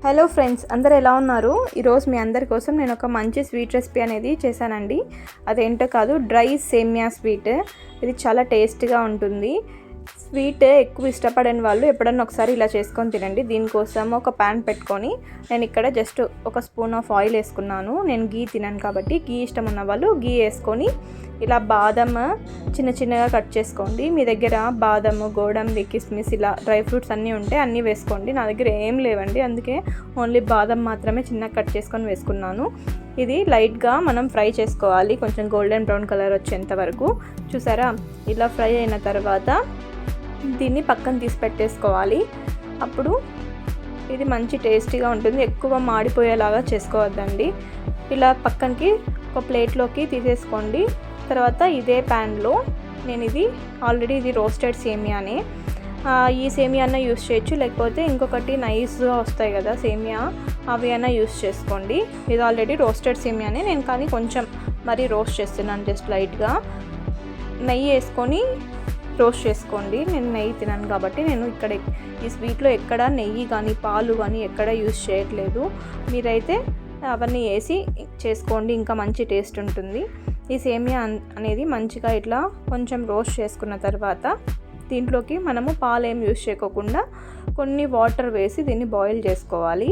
Hello friends, అందరు ఎలా ఉన్నారు? ఈరోజు మీ అందరి కోసం నేను ఒక మంచి స్వీట్ రెసిపీ అనేది చేశానండి. అదేంటో కాదు, డ్రై సేమియా స్వీట్. ఇది చాలా టేస్ట్గా ఉంటుంది. స్వీట్ ఎక్కువ ఇష్టపడని వాళ్ళు ఎప్పుడన్నా ఒకసారి ఇలా చేసుకొని తినండి. దీనికోసం ఒక ప్యాన్ పెట్టుకొని నేను ఇక్కడ జస్ట్ ఒక స్పూన్ ఆఫ్ ఆయిల్ వేసుకున్నాను. నేను గీ తినను కాబట్టి గీ ఇష్టం ఉన్న వాళ్ళు గీ వేసుకొని ఇలా బాదం చిన్న చిన్నగా కట్ చేసుకోండి. మీ దగ్గర బాదం, గోడంబి, కిస్మిస్ ఇలా డ్రై ఫ్రూట్స్ అన్నీ ఉంటే అన్నీ వేసుకోండి. నా దగ్గర ఏం లేవండి, అందుకే ఓన్లీ బాదం మాత్రమే చిన్నగా కట్ చేసుకొని వేసుకున్నాను. ఇది లైట్గా మనం ఫ్రై చేసుకోవాలి, కొంచెం గోల్డెన్ బ్రౌన్ కలర్ వచ్చేంత వరకు. చూసారా, ఇలా ఫ్రై అయిన తర్వాత దీన్ని పక్కన తీసి పెట్టేసుకోవాలి. అప్పుడు ఇది మంచి టేస్టీగా ఉంటుంది. ఎక్కువ మాడిపోయేలాగా చేసుకోవద్దండి. ఇలా పక్కనకి ఒక ప్లేట్లోకి తీసేసుకోండి. తర్వాత ఇదే ప్యాన్లో నేను ఇది ఆల్రెడీ ఇది రోస్టెడ్ సేమియానే, ఈ సేమియాన యూస్ చేయొచ్చు, లేకపోతే ఇంకొకటి నైస్గా వస్తాయి కదా సేమియా, అవి అయినా యూస్ చేసుకోండి. ఇది ఆల్రెడీ రోస్టెడ్ సేమియానే, నేను కానీ కొంచెం మరీ రోస్ట్ చేస్తున్నాను. జస్ట్ లైట్గా నెయ్యి వేసుకొని రోస్ట్ చేసుకోండి. నేను నెయ్యి తినాను కాబట్టి నేను ఇక్కడ ఈ స్వీట్లో ఎక్కడ నెయ్యి కానీ పాలు కానీ ఎక్కడ యూస్ చేయట్లేదు. మీరైతే అవన్నీ వేసి చేసుకోండి, ఇంకా మంచి టేస్ట్ ఉంటుంది. ఈ సేమియా అనేది మంచిగా ఇట్లా కొంచెం రోస్ట్ చేసుకున్న తర్వాత దీంట్లోకి మనము పాలు ఏం యూస్ చేయకోకుండా కొన్ని వాటర్ వేసి దీన్ని బాయిల్ చేసుకోవాలి.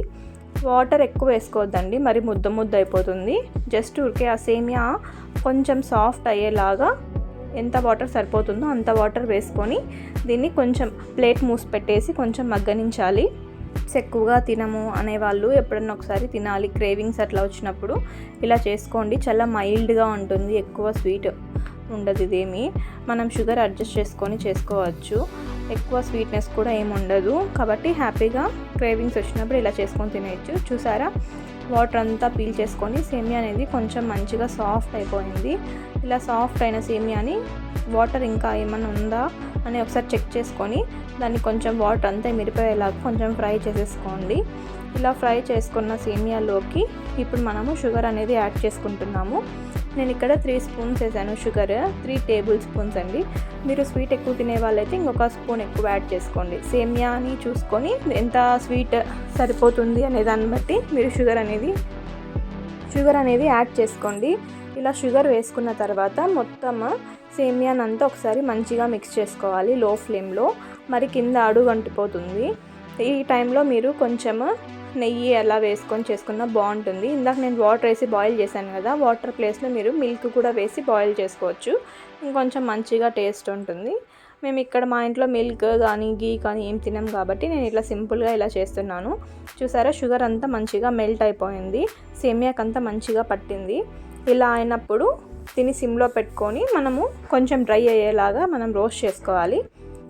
వాటర్ ఎక్కువ వేసుకోవద్దండి, మరి ముద్ద అయిపోతుంది. జస్ట్ ఊరికే ఆ సేమియా కొంచెం సాఫ్ట్ అయ్యేలాగా ఎంత వాటర్ సరిపోతుందో అంత వాటర్ వేసుకొని దీన్ని కొంచెం ప్లేట్ మూసి పెట్టేసి కొంచెం మగ్గనించాలి. ఎక్కువగా తినము అనేవాళ్ళు ఎప్పుడన్నా ఒకసారి తినాలి, క్రేవింగ్స్ అట్లా వచ్చినప్పుడు ఇలా చేసుకోండి. చాలా మైల్డ్గా ఉంటుంది, ఎక్కువ స్వీట్ ఉండదు. ఇదేమి మనం షుగర్ అడ్జస్ట్ చేసుకొని చేసుకోవచ్చు. ఎక్కువ స్వీట్నెస్ కూడా ఏమి ఉండదు కాబట్టి హ్యాపీగా క్రేవింగ్స్ వచ్చినప్పుడు ఇలా చేసుకొని తినేయచ్చు. చూసారా, వాటర్ అంతా పీల్ చేసుకొని సేమియా అనేది కొంచెం మంచిగా సాఫ్ట్ అయిపోయింది. ఇలా సాఫ్ట్ అయిన సేమియాని వాటర్ ఇంకా ఏమైనా ఉందా అని ఒకసారి చెక్ చేసుకొని దాన్ని కొంచెం వాటర్ అంతా మిరిపోయేలాగా కొంచెం ఫ్రై చేసేసుకోండి. ఇలా ఫ్రై చేసుకున్న సేమియాలోకి ఇప్పుడు మనము షుగర్ అనేది యాడ్ చేసుకుంటున్నాము. నేను ఇక్కడ 3 స్పూన్స్ వేసాను షుగర్, 3 టేబుల్ స్పూన్స్ అండి. మీరు స్వీట్ ఎక్కువ తినే వాళ్ళైతే ఇంకొక స్పూన్ ఎక్కువ యాడ్ చేసుకోండి. సేమియాని చూసుకొని ఎంత స్వీట్ సరిపోతుంది అనే దాన్ని బట్టి మీరు షుగర్ అనేది యాడ్ చేసుకోండి. ఇలా షుగర్ వేసుకున్న తర్వాత మొత్తం సేమియానంతా ఒకసారి మంచిగా మిక్స్ చేసుకోవాలి లో ఫ్లేమ్లో, మరి కింద అడుగు అంటిపోతుంది. ఈ టైంలో మీరు కొంచెం నెయ్యి అలా వేసుకొని చేసుకున్నా బాగుంటుంది. ఇందాక నేను వాటర్ వేసి బాయిల్ చేశాను కదా, వాటర్ ప్లేస్లో మీరు మిల్క్ కూడా వేసి బాయిల్ చేసుకోవచ్చు, ఇంకొంచెం మంచిగా టేస్ట్ ఉంటుంది. మేము ఇక్కడ మా ఇంట్లో మిల్క్ కానీ గీ కానీ ఏం తినాం కాబట్టి నేను ఇట్లా సింపుల్గా ఇలా చేస్తున్నాను. చూసారా, షుగర్ అంతా మంచిగా మెల్ట్ అయిపోయింది, సేమియాకంతా మంచిగా పట్టింది. ఇలా అయినప్పుడు దీన్ని సిమ్లో పెట్టుకొని మనము కొంచెం డ్రై అయ్యేలాగా మనం రోస్ట్ చేసుకోవాలి.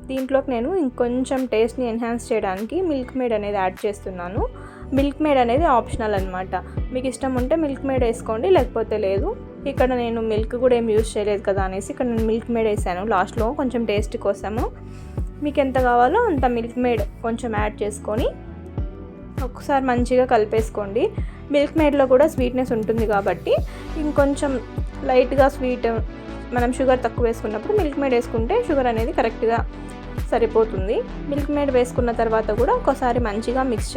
దీంట్లోకి నేను ఇంకొంచెం టేస్ట్ని ఎన్హాన్స్ చేయడానికి మిల్క్ మేడ్ అనేది యాడ్ చేస్తున్నాను. మిల్క్ మేడ్ అనేది ఆప్షనల్ అనమాట, మీకు ఇష్టం ఉంటే మిల్క్ మేడ్ వేసుకోండి, లేకపోతే లేదు. ఇక్కడ నేను మిల్క్ కూడా ఏం యూజ్ చేయలేదు కదా అనేసి ఇక్కడ నేను మిల్క్ మేడ్ వేసాను లాస్ట్లో కొంచెం టేస్ట్ కోసము. మీకు ఎంత కావాలో అంత మిల్క్ మేడ్ కొంచెం యాడ్ చేసుకొని ఒకసారి మంచిగా కలిపేసుకోండి. మిల్క్ మేడ్లో కూడా స్వీట్నెస్ ఉంటుంది కాబట్టి ఇంకొంచెం లైట్గా స్వీట్ మనం షుగర్ తక్కువ వేసుకున్నప్పుడు మిల్క్ మేడ్ వేసుకుంటే షుగర్ అనేది కరెక్ట్గా సరిపోతుంది. మిల్క్ మేడ్ వేసుకున్న తర్వాత కూడా ఒకసారి మంచిగా మిక్స్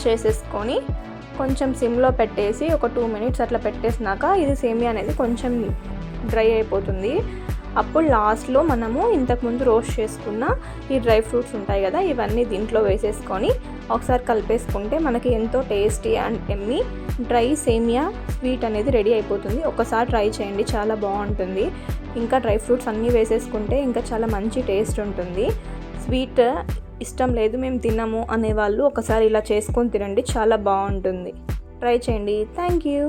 చేసేసుకొని కొంచెం సిమ్లో పెట్టేసి ఒక 2 మినిట్స్ అట్లా పెట్టేసినాక ఇది సేమియా అనేది కొంచెం డ్రై అయిపోతుంది. అప్పుడు లాస్ట్లో మనము ఇంతకుముందు రోస్ట్ చేసుకున్న ఈ డ్రై ఫ్రూట్స్ ఉంటాయి కదా, ఇవన్నీ దీంట్లో వేసేసుకొని ఒకసారి కలిపేసుకుంటే మనకి ఎంతో టేస్టీ అండ్ ఎమ్మీ డ్రై సేమియా స్వీట్ అనేది రెడీ అయిపోతుంది. ఒకసారి ట్రై చేయండి, చాలా బాగుంటుంది. ఇంకా డ్రై ఫ్రూట్స్ అన్నీ వేసేసుకుంటే ఇంకా చాలా మంచి టేస్ట్ ఉంటుంది. స్వీట్ ఇష్టం లేదు మేము తినము అనేవాళ్ళు ఒకసారి ఇలా చేసుకొని తినండి, చాలా బాగుంటుంది. ట్రై చేయండి. Thank you.